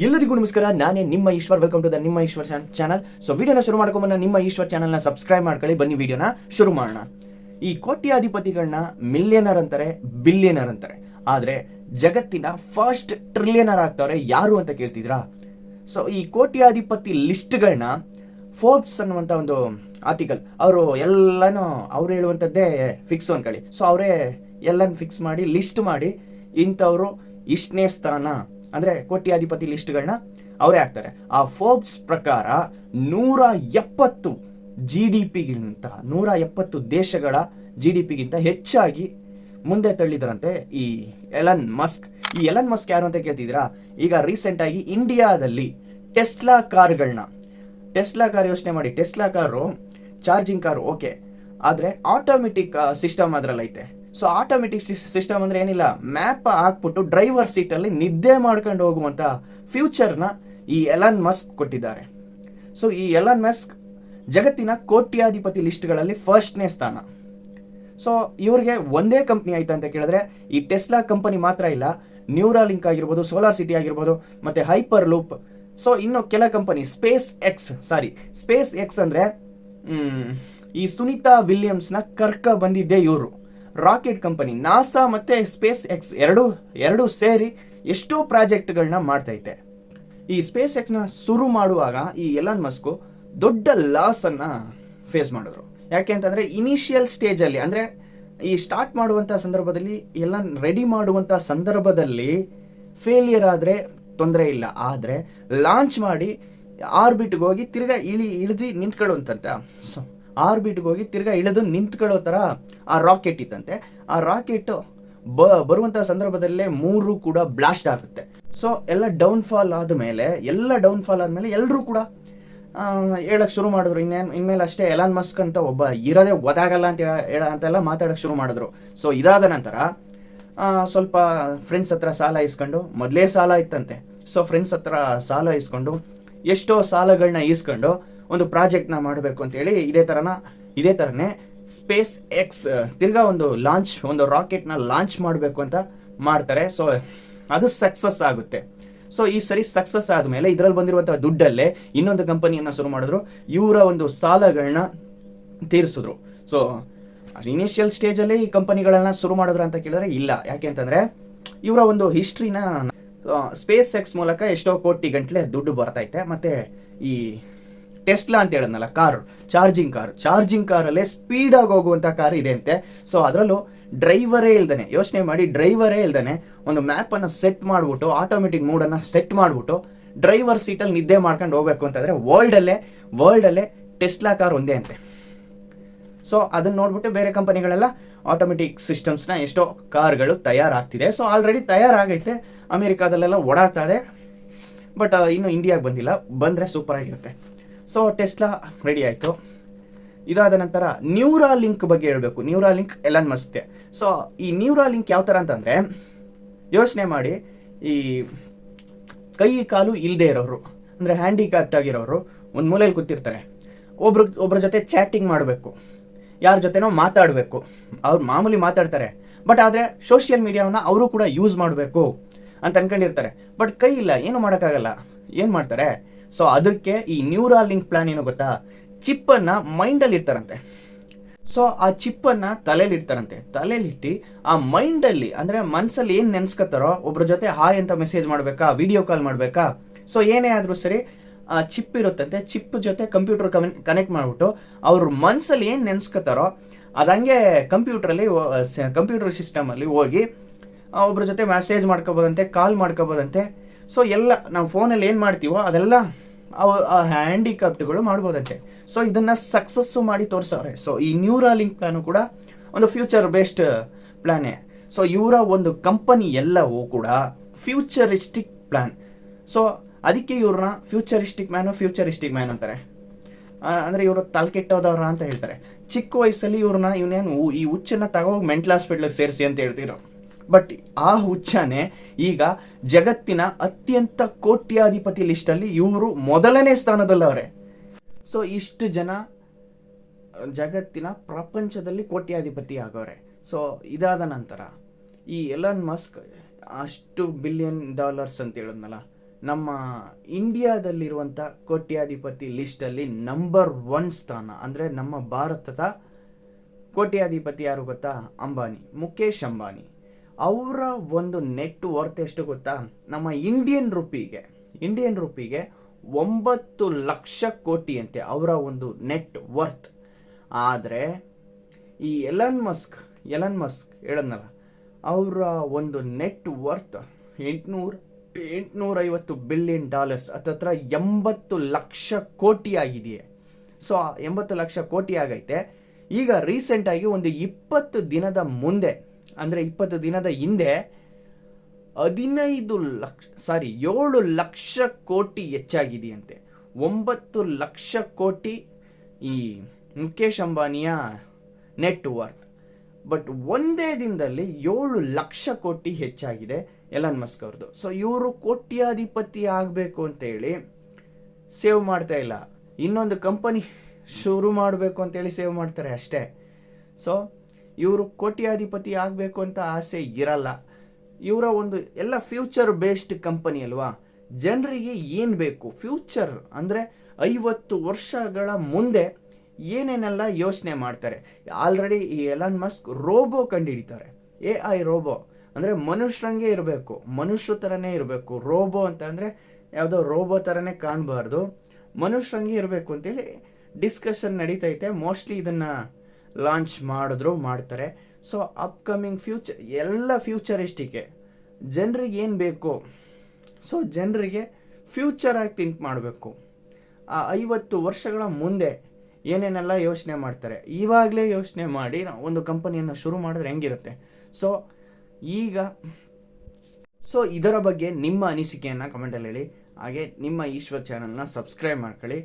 ಎಲ್ಲರಿಗೂ ನಮಸ್ಕಾರ. ನಾನೇ ನಿಮ್ಮ ಈಶ್ವರ್. ವೆಲ್ಕಮ್ ಟು ದ ನಿಮ್ಮ ಈಶ್ವರ್ ಚಾನಲ್. ಸೊ ವಿಡಿಯೋನ ಶುರು ಮಾಡ್ಕೊಂಬನ್ನ ನಿಮ್ಮ ಈಶ್ವರ್ ಚಾನಲ್ನ ಸಬ್ಸ್ಕ್ರೈಬ್ ಮಾಡ್ಕೊಳ್ಳಿ. ಬನ್ನಿ ವಿಡಿಯೋನ ಶುರು ಮಾಡೋಣ. ಈ ಕೋಟ್ಯಾಧಿಪತಿಗಳನ್ನ ಮಿಲಿಯನರ್ ಅಂತಾರೆ, ಬಿಲಿಯನರ್ ಅಂತಾರೆ. ಆದರೆ ಜಗತ್ತಿನ ಫಸ್ಟ್ ಟ್ರಿಲಿಯನರ್ ಆಗ್ತವ್ರೆ ಯಾರು ಅಂತ ಕೇಳ್ತಿದ್ರಾ? ಸೊ ಈ ಕೋಟ್ಯಾಧಿಪತಿ ಲಿಸ್ಟ್ಗಳನ್ನ ಫೋರ್ಬ್ಸ್ ಅನ್ನುವಂಥ ಒಂದು ಆರ್ಟಿಕಲ್ ಅವರು ಎಲ್ಲನೂ ಅವ್ರು ಹೇಳುವಂಥದ್ದೇ ಫಿಕ್ಸ್ ಅನ್ಕೊಳ್ಳಿ. ಸೊ ಅವರೇ ಎಲ್ಲನೂ ಫಿಕ್ಸ್ ಮಾಡಿ ಲಿಸ್ಟ್ ಮಾಡಿ ಇಂಥವ್ರು ಇಷ್ಟನೇ ಸ್ಥಾನ ಅಂದರೆ ಕೋಟ್ಯಾಧಿಪತಿ ಲಿಸ್ಟ್ಗಳನ್ನ ಅವರೇ ಹಾಕ್ತಾರೆ. ಆ ಫೋರ್ಬ್ಸ್ ಪ್ರಕಾರ 170 GDPಗಿಂತ 170 ದೇಶಗಳ GDPಗಿಂತ ಹೆಚ್ಚಾಗಿ ಮುಂದೆ ತಳ್ಳಿದ್ರಂತೆ ಈ ಎಲನ್ ಮಸ್ಕ್. ಈ ಎಲನ್ ಮಸ್ಕ್ ಯಾರು ಅಂತ ಕೇಳ್ತಿದ್ದೀರಾ? ಈಗ ರೀಸೆಂಟ್ ಆಗಿ ಇಂಡಿಯಾದಲ್ಲಿ ಟೆಸ್ಲಾ ಕಾರ್ ಯೋಚನೆ ಮಾಡಿ. Tesla car charging car okay, ಆದರೆ ಆಟೋಮೆಟಿಕ್ ಸಿಸ್ಟಮ್ ಅದ್ರಲ್ಲಿ ಐತೆ. ಸೊ ಆಟೋಮೆಟಿಕ್ ಸಿಸ್ಟಮ್ ಅಂದ್ರೆ ಏನಿಲ್ಲ, ಮ್ಯಾಪ್ ಹಾಕ್ಬಿಟ್ಟು ಡ್ರೈವರ್ ಸೀಟಲ್ಲಿ ನಿದ್ದೆ ಮಾಡ್ಕೊಂಡು ಹೋಗುವಂಥ ಫ್ಯೂಚರ್ನ ಈ ಎಲನ್ ಮಸ್ಕ್ ಕೊಟ್ಟಿದ್ದಾರೆ. ಸೊ ಈ ಎಲನ್ ಮಸ್ಕ್ ಜಗತ್ತಿನ ಕೋಟ್ಯಾಧಿಪತಿ ಲಿಸ್ಟ್ಗಳಲ್ಲಿ ಫಸ್ಟ್ನೇ ಸ್ಥಾನ. ಸೊ ಇವ್ರಿಗೆ ಒಂದೇ ಕಂಪ್ನಿ ಆಯ್ತಾ ಅಂತ ಕೇಳಿದ್ರೆ ಈ ಟೆಸ್ಲಾ ಕಂಪನಿ ಮಾತ್ರ ಇಲ್ಲ. ನ್ಯೂರಾಲಿಂಕ್ ಆಗಿರ್ಬೋದು, ಸೋಲಾರ್ ಸಿಟಿ ಆಗಿರ್ಬೋದು, ಮತ್ತೆ ಹೈಪರ್ ಲೂಪ್. ಸೊ ಇನ್ನು ಕೆಲ ಕಂಪನಿ ಸ್ಪೇಸ್ ಎಕ್ಸ್ ಅಂದ್ರೆ ಈ ಸುನಿತಾ ವಿಲಿಯಮ್ಸ್ನ ಕರ್ಕ ಬಂದಿದ್ದೆ ಇವರು. ರಾಕೆಟ್ ಕಂಪನಿ ನಾಸಾ ಮತ್ತೆ ಸ್ಪೇಸ್ ಎಕ್ಸ್ ಎರಡು ಸೇರಿ ಎಷ್ಟೋ ಪ್ರಾಜೆಕ್ಟ್ಗಳನ್ನ ಮಾಡ್ತೈತೆ. ಈ ಸ್ಪೇಸ್ ಎಕ್ಸ್ನ ಶುರು ಮಾಡುವಾಗ ಈ ಎಲನ್ ಮಸ್ಕು ದೊಡ್ಡ ಲಾಸ್ ಅನ್ನ ಫೇಸ್ ಮಾಡಿದ್ರು. ಯಾಕೆ ಅಂತಂದ್ರೆ ಇನಿಷಿಯಲ್ ಸ್ಟೇಜ್ ಅಲ್ಲಿ ಅಂದ್ರೆ ಈ ಸ್ಟಾರ್ಟ್ ಮಾಡುವಂತ ಸಂದರ್ಭದಲ್ಲಿ ಎಲ್ಲ ರೆಡಿ ಮಾಡುವಂತ ಸಂದರ್ಭದಲ್ಲಿ ಫೇಲಿಯರ್ ಆದ್ರೆ ತೊಂದರೆ ಇಲ್ಲ, ಆದ್ರೆ ಲಾಂಚ್ ಮಾಡಿ ಆರ್ಬಿಟ್ಗೆ ಹೋಗಿ ತಿರ್ಗಾ ಇಳಿದು ನಿಂತ್ಕೊಳ್ಳುವಂತ ಆರ್ಬಿಟ್ಗೆ ಹೋಗಿ ತಿರ್ಗಾ ಇಳಿದು ನಿಂತ್ಕೊಳ್ಳೋ ಥರ ಆ ರಾಕೆಟ್ ಇತ್ತಂತೆ. ಆ ರಾಕೆಟ್ ಬರುವಂಥ ಸಂದರ್ಭದಲ್ಲೇ 3 ಕೂಡ ಬ್ಲಾಸ್ಟ್ ಆಗುತ್ತೆ. ಸೊ ಎಲ್ಲ ಡೌನ್ಫಾಲ್ ಆದಮೇಲೆ ಎಲ್ಲರೂ ಕೂಡ ಹೇಳಕ್ ಶುರು ಮಾಡಿದ್ರು, ಇನ್ಮೇಲೆ ಅಷ್ಟೇ ಎಲಾನ್ ಮಸ್ಕ್ ಅಂತ ಒಬ್ಬ ಇರೋದೇ ಒದಾಗಲ್ಲ ಅಂತೆಲ್ಲ ಮಾತಾಡಕ್ಕೆ ಶುರು ಮಾಡಿದ್ರು. ಸೊ ಇದಾದ ನಂತರ ಸ್ವಲ್ಪ ಫ್ರೆಂಡ್ಸ್ ಹತ್ರ ಸಾಲ ಇಸ್ಕೊಂಡು, ಮೊದಲೇ ಸಾಲ ಇತ್ತಂತೆ. ಸೊ ಫ್ರೆಂಡ್ಸ್ ಹತ್ರ ಸಾಲ ಇಸ್ಕೊಂಡು ಎಷ್ಟೋ ಸಾಲಗಳನ್ನ ಈಸ್ಕೊಂಡು ಒಂದು ಪ್ರಾಜೆಕ್ಟ್ನ ಮಾಡಬೇಕು ಅಂತೇಳಿ ಇದೇ ಥರನೇ ಸ್ಪೇಸ್ ಎಕ್ಸ್ ತಿರ್ಗಾ ಒಂದು ರಾಕೆಟ್ನ ಲಾಂಚ್ ಮಾಡಬೇಕು ಅಂತ ಮಾಡ್ತಾರೆ. ಸೊ ಅದು ಸಕ್ಸಸ್ ಆಗುತ್ತೆ. ಸೊ ಈ ಸರಿ ಸಕ್ಸಸ್ ಆದಮೇಲೆ ಇದರಲ್ಲಿ ಬಂದಿರುವಂಥ ದುಡ್ಡಲ್ಲೇ ಇನ್ನೊಂದು ಕಂಪನಿಯನ್ನು ಶುರು ಮಾಡಿದ್ರು. ಇವರ ಒಂದು ಸಾಲಗಳನ್ನ ತೀರಿಸಿದ್ರು. ಸೊ ಇನಿಷಿಯಲ್ ಸ್ಟೇಜಲ್ಲಿ ಈ ಕಂಪನಿಗಳನ್ನ ಶುರು ಮಾಡಿದ್ರು ಅಂತ ಕೇಳಿದ್ರೆ ಇಲ್ಲ. ಯಾಕೆ ಅಂತಂದ್ರೆ ಇವರ ಒಂದು ಹಿಸ್ಟ್ರಿನ ಸ್ಪೇಸ್ ಎಕ್ಸ್ ಮೂಲಕ ಎಷ್ಟೋ ಕೋಟಿ ಗಂಟ್ಲೆ ದುಡ್ಡು ಬರ್ತೈತೆ. ಮತ್ತೆ ಈ ಟೆಸ್ಲಾ ಅಂತ ಹೇಳಿದ್ನಲ್ಲ ಚಾರ್ಜಿಂಗ್ ಕಾರಲ್ಲೇ ಸ್ಪೀಡಾಗಿ ಹೋಗುವಂಥ ಕಾರ್ ಇದೆ ಅಂತೆ. ಸೊ ಅದರಲ್ಲೂ ಡ್ರೈವರೇ ಇಲ್ದಾನೆ ಒಂದು ಮ್ಯಾಪನ್ನು ಸೆಟ್ ಮಾಡಿಬಿಟ್ಟು ಆಟೋಮೆಟಿಕ್ ಮೂಡನ್ನು ಸೆಟ್ ಮಾಡಿಬಿಟ್ಟು ಡ್ರೈವರ್ ಸೀಟಲ್ಲಿ ನಿದ್ದೆ ಮಾಡ್ಕೊಂಡು ಹೋಗ್ಬೇಕು ಅಂತಂದರೆ ವರ್ಲ್ಡಲ್ಲೇ ಟೆಸ್ಲಾ ಕಾರ್ ಒಂದೇ ಅಂತೆ. ಸೊ ಅದನ್ನ ನೋಡ್ಬಿಟ್ಟು ಬೇರೆ ಕಂಪನಿಗಳೆಲ್ಲ ಆಟೋಮೆಟಿಕ್ ಸಿಸ್ಟಮ್ಸ್ನ ಎಷ್ಟೋ ಕಾರ್ಗಳು ತಯಾರಾಗ್ತಿದೆ. ಸೊ ಆಲ್ರೆಡಿ ತಯಾರಾಗೈತೆ, ಅಮೆರಿಕಾದಲ್ಲೆಲ್ಲ ಓಡಾಡ್ತಾ ಇದೆ. ಬಟ್ ಇನ್ನು ಇಂಡಿಯಾಗೆ ಬಂದಿಲ್ಲ, ಬಂದರೆ ಸೂಪರ್ ಆಗಿರುತ್ತೆ. ಸೊ ಟೆಸ್ಲಾ ರೆಡಿ ಆಯಿತು. ಇದಾದ ನಂತರ ನ್ಯೂರಾಲಿಂಕ್ ಬಗ್ಗೆ ಹೇಳಬೇಕು. Neuralink Elon ಮಸ್ಕ್ಗೆ. ಸೊ ಈ ನ್ಯೂರಾಲಿಂಕ್ ಯಾವ ಥರ ಅಂತಂದರೆ, ಯೋಚನೆ ಮಾಡಿ, ಈ ಕೈ ಕಾಲು ಇಲ್ಲದೆ ಇರೋರು ಅಂದರೆ ಹ್ಯಾಂಡಿಕ್ಯಾಪ್ಟ್ ಆಗಿರೋರು ಒಂದು ಮೂಲೆಯಲ್ಲಿ ಕೂತಿರ್ತಾರೆ. ಒಬ್ರ ಜೊತೆ ಚಾಟಿಂಗ್ ಮಾಡಬೇಕು, ಯಾರ ಜೊತೆನೋ ಮಾತಾಡಬೇಕು. ಅವ್ರು ಮಾಮೂಲಿ ಮಾತಾಡ್ತಾರೆ, ಬಟ್ ಆದರೆ ಸೋಷಿಯಲ್ ಮೀಡಿಯಾವನ್ನ ಅವರು ಕೂಡ ಯೂಸ್ ಮಾಡಬೇಕು ಅಂತ ಅನ್ಕೊಂಡಿರ್ತಾರೆ. ಬಟ್ ಕೈ ಇಲ್ಲ, ಏನು ಮಾಡೋಕ್ಕಾಗಲ್ಲ. ಏನು ಮಾಡ್ತಾರೆ? ಸೊ ಅದಕ್ಕೆ ಈ ನ್ಯೂರಾಲಿಂಕ್ ಪ್ಲಾನ್ ಏನು ಗೊತ್ತಾ? ಚಿಪ್ಪನ್ನು ಮೈಂಡಲ್ಲಿ ಇರ್ತಾರಂತೆ. ಸೊ ಆ ಚಿಪ್ಪನ್ನು ತಲೆಯಲ್ಲಿಟ್ಟು ಆ ಮೈಂಡಲ್ಲಿ ಅಂದರೆ ಮನಸ್ಸಲ್ಲಿ ಏನು ನೆನೆಸ್ಕೊತಾರೋ, ಒಬ್ರ ಜೊತೆ ಹಾಯ್ ಅಂತ ಮೆಸೇಜ್ ಮಾಡಬೇಕಾ, ವಿಡಿಯೋ ಕಾಲ್ ಮಾಡಬೇಕಾ, ಸೊ ಏನೇ ಆದರೂ ಸರಿ ಆ ಚಿಪ್ ಇರುತ್ತಂತೆ. ಚಿಪ್ ಜೊತೆ ಕಂಪ್ಯೂಟರ್ ಕನೆಕ್ಟ್ ಮಾಡಿಬಿಟ್ಟು ಅವ್ರ ಮನಸ್ಸಲ್ಲಿ ಏನು ನೆನೆಸ್ಕೊತಾರೋ ಅದಂಗೆ ಕಂಪ್ಯೂಟರ್ ಸಿಸ್ಟಮಲ್ಲಿ ಹೋಗಿ ಒಬ್ರ ಜೊತೆ ಮೆಸೇಜ್ ಮಾಡ್ಕೋಬೋದಂತೆ, ಕಾಲ್ ಮಾಡ್ಕೋಬೋದಂತೆ. ಸೊ ಎಲ್ಲ ನಾವು ಫೋನಲ್ಲಿ ಏನು ಮಾಡ್ತೀವೋ ಅದೆಲ್ಲ ಹ್ಯಾಂಡಿಕ್ಯಾಪ್ಟ್ಗಳು ಮಾಡ್ಬೋದಂತೆ. ಸೊ ಇದನ್ನು ಸಕ್ಸಸ್ಸು ಮಾಡಿ ತೋರಿಸವ್ರೆ. ಸೊ ಈ ನ್ಯೂರಾಲಿಂಕ್ ಪ್ಲಾನು ಕೂಡ ಒಂದು ಫ್ಯೂಚರ್ ಬೇಸ್ಡ್ ಪ್ಲಾನೇ. ಸೊ ಇವರ ಒಂದು ಕಂಪನಿ ಎಲ್ಲವೂ ಕೂಡ ಫ್ಯೂಚರಿಸ್ಟಿಕ್ ಪ್ಲಾನ್. ಸೊ ಅದಕ್ಕೆ ಇವ್ರನ್ನ ಫ್ಯೂಚರಿಸ್ಟಿಕ್ ಮ್ಯಾನ್ ಅಂತಾರೆ. ಅಂದರೆ ಇವರು ತಲೆಕೆಟ್ಟೋದವ್ರ ಅಂತ ಹೇಳ್ತಾರೆ. ಚಿಕ್ಕ ವಯಸ್ಸಲ್ಲಿ ಇವನೇನು ಈ ಹುಚ್ಚನ್ನು ತಗೋಗಿ ಮೆಂಟಲ್ ಹಾಸ್ಪಿಟ್ಲಿಗೆ ಸೇರಿಸಿ ಅಂತ ಹೇಳ್ತಿರೋ. ಬಟ್ ಆ ಹುಚ್ಚನೇ ಈಗ ಜಗತ್ತಿನ ಅತ್ಯಂತ ಕೋಟ್ಯಾಧಿಪತಿ ಲಿಸ್ಟಲ್ಲಿ ಇವರು ಮೊದಲನೇ ಸ್ಥಾನದಲ್ಲವ್ರೆ. ಸೊ ಇಷ್ಟು ಜನ ಜಗತ್ತಿನ ಪ್ರಪಂಚದಲ್ಲಿ ಕೋಟ್ಯಾಧಿಪತಿ ಆಗವ್ರೆ. ಸೊ ಇದಾದ ನಂತರ ಈ ಎಲನ್ ಮಸ್ಕ್ ಅಷ್ಟು $1 ಬಿಲಿಯನ್ ಅಂತ ಹೇಳಿದ್ನಲ್ಲ, ನಮ್ಮ ಇಂಡಿಯಾದಲ್ಲಿರುವಂಥ ಕೋಟ್ಯಾಧಿಪತಿ ಲಿಸ್ಟಲ್ಲಿ ನಂಬರ್ 1 ಸ್ಥಾನ. ಅಂದರೆ ನಮ್ಮ ಭಾರತದ ಕೋಟ್ಯಾಧಿಪತಿ ಯಾರು ಗೊತ್ತಾ? ಅಂಬಾನಿ, ಮುಖೇಶ್ ಅಂಬಾನಿ. ಅವರ ಒಂದು ನೆಟ್ ವರ್ತ್ ಎಷ್ಟು ಗೊತ್ತಾ? ನಮ್ಮ ಇಂಡಿಯನ್ ರುಪಿಗೆ 9 ಲಕ್ಷ ಕೋಟಿ ಅಂತೆ ಅವರ ಒಂದು ನೆಟ್ ವರ್ತ್. ಆದರೆ ಈ ಎಲನ್ ಮಸ್ಕ್ ಹೇಳದ್ನಲ್ಲ, ಅವರ ಒಂದು ನೆಟ್ ವರ್ತ್ $850 ಬಿಲಿಯನ್, ಹತ್ತತ್ರ 80 ಲಕ್ಷ ಕೋಟಿ ಆಗಿದೆಯೇ. ಸೊ 80 ಲಕ್ಷ ಕೋಟಿ ಆಗೈತೆ. ಈಗ ರೀಸೆಂಟಾಗಿ ಒಂದು 20 ದಿನದ ಹಿಂದೆ 7 ಲಕ್ಷ ಕೋಟಿ ಹೆಚ್ಚಾಗಿದೆಯಂತೆ. 9 ಲಕ್ಷ ಕೋಟಿ ಈ ಮುಖೇಶ್ ಅಂಬಾನಿಯ ನೆಟ್ ವರ್ತ್. ಬಟ್ ಒಂದೇ ದಿನದಲ್ಲಿ 7 ಲಕ್ಷ ಕೋಟಿ ಹೆಚ್ಚಾಗಿದೆ ಎಲನ್ ಮಸ್ಕ್ ಅವ್ರದ್ದು. ಸೊ ಇವರು ಕೋಟ್ಯಾಧಿಪತಿ ಆಗಬೇಕು ಅಂತೇಳಿ ಸೇವ್ ಮಾಡ್ತಾ ಇಲ್ಲ, ಇನ್ನೊಂದು ಕಂಪನಿ ಶುರು ಮಾಡಬೇಕು ಅಂತೇಳಿ ಸೇವ್ ಮಾಡ್ತಾರೆ ಅಷ್ಟೇ. ಸೊ ಇವರು ಕೋಟ್ಯಾಧಿಪತಿ ಆಗಬೇಕು ಅಂತ ಆಸೆ ಇರಲ್ಲ. ಇವರ ಒಂದು ಎಲ್ಲ ಫ್ಯೂಚರ್ ಬೇಸ್ಡ್ ಕಂಪನಿ ಅಲ್ವಾ. ಜನರಿಗೆ ಏನು ಬೇಕು, ಫ್ಯೂಚರ್ ಅಂದರೆ 50 ವರ್ಷಗಳ ಮುಂದೆ ಏನೇನೆಲ್ಲ ಯೋಚನೆ ಮಾಡ್ತಾರೆ. ಆಲ್ರೆಡಿ ಈ ಎಲನ್ ಮಸ್ಕ್ ರೋಬೋ ಕಂಡುಹಿಡಿತಾರೆ, AI ರೋಬೋ. ಅಂದರೆ ಮನುಷ್ಯರಂಗೆ ಇರಬೇಕು, ಮನುಷ್ಯ ಥರನೇ ಇರಬೇಕು. ರೋಬೋ ಅಂತ ಅಂದರೆ ಯಾವುದೋ ರೋಬೋ ಥರನೇ ಕಾಣಬಾರ್ದು, ಮನುಷ್ಯರಂಗೆ ಇರಬೇಕು ಅಂತೇಳಿ ಡಿಸ್ಕಷನ್ ನಡೀತೈತೆ. ಮೋಸ್ಟ್ಲಿ ಇದನ್ನು ಲಾಂಚ್ ಮಾಡ್ತಾರೆ. ಸೊ ಅಪ್ಕಮಿಂಗ್ ಫ್ಯೂಚರ್ ಎಲ್ಲ ಫ್ಯೂಚರಿಸ್ಟಿಕ್ಕೆ ಜನರಿಗೆ ಏನು ಬೇಕು, ಸೊ ಜನರಿಗೆ ಫ್ಯೂಚರ್ ಆಗಿ ಥಿಂಕ್ ಮಾಡಬೇಕು. ಆ 50 ವರ್ಷಗಳ ಮುಂದೆ ಏನೇನೆಲ್ಲ ಯೋಚನೆ ಮಾಡ್ತಾರೆ, ಇವಾಗಲೇ ಯೋಚನೆ ಮಾಡಿ ಒಂದು ಕಂಪನಿಯನ್ನು ಶುರು ಮಾಡಿದ್ರೆ ಹೆಂಗಿರುತ್ತೆ. ಸೊ ಇದರ ಬಗ್ಗೆ ನಿಮ್ಮ ಅನಿಸಿಕೆಯನ್ನು ಕಮೆಂಟಲ್ಲಿ ಹೇಳಿ. ಹಾಗೆ ನಿಮ್ಮ ಈಶ್ವರ್ ಚಾನಲ್ನ ಸಬ್ಸ್ಕ್ರೈಬ್ ಮಾಡ್ಕೊಳ್ಳಿ.